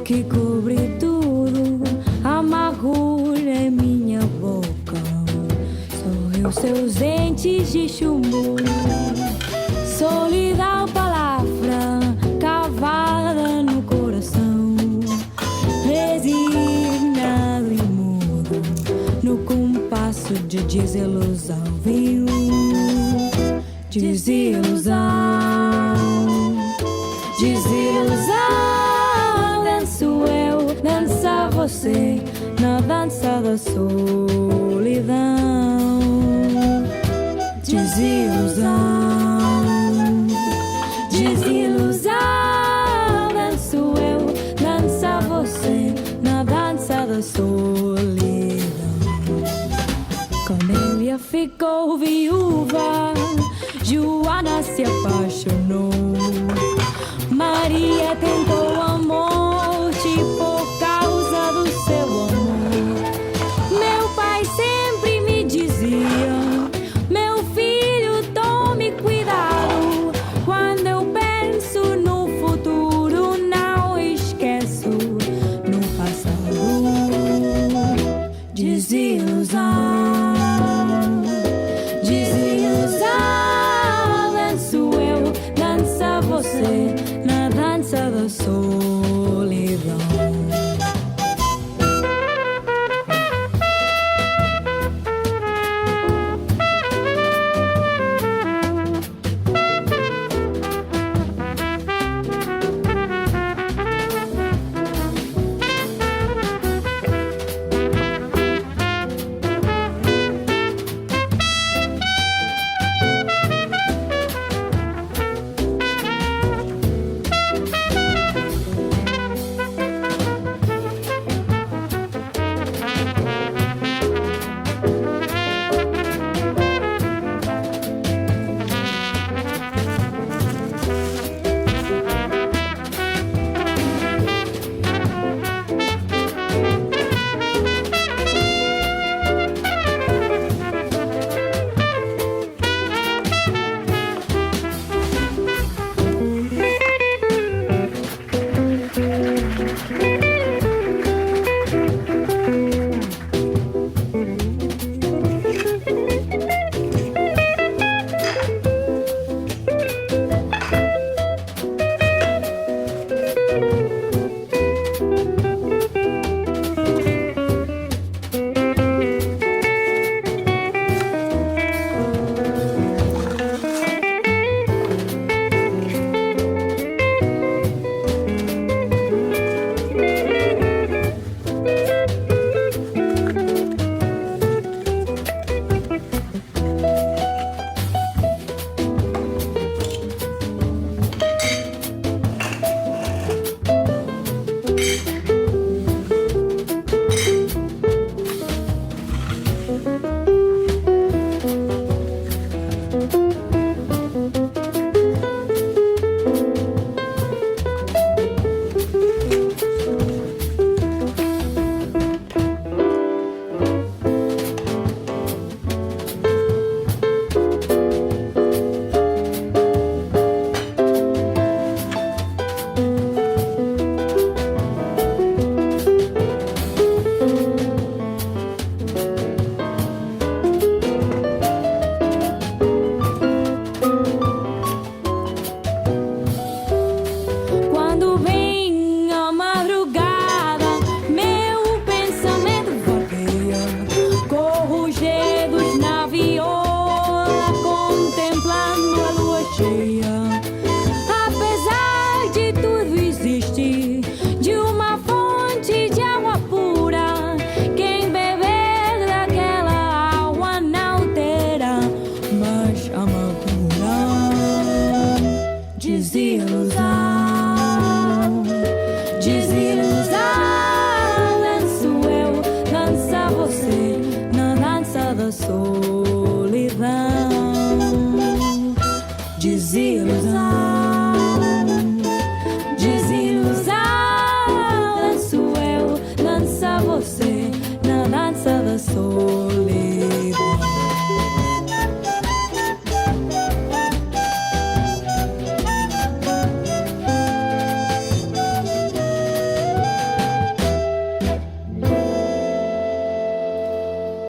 que cobre tudo, amargura em minha boca. Sorriu seus dentes de chumbo. Solidão, palavra cavada no coração, resignado e mudo, no compasso de desilusão. Viu? Desilusão, desilusão. Danço eu, dança você, na dança da solidão. Desilusão, desilusão. Danço eu, dança você, na dança da solidão. Cornélia ficou viúva, Joana se apaixonou, Maria tentou a morte por causa do seu amor. Meu pai sempre me dizia: meu filho, tome cuidado. Quando eu penso no futuro, não esqueço no passado. Desilusão, desilusão. Danço eu, dança você, na dança da solidão. você na dança da soul.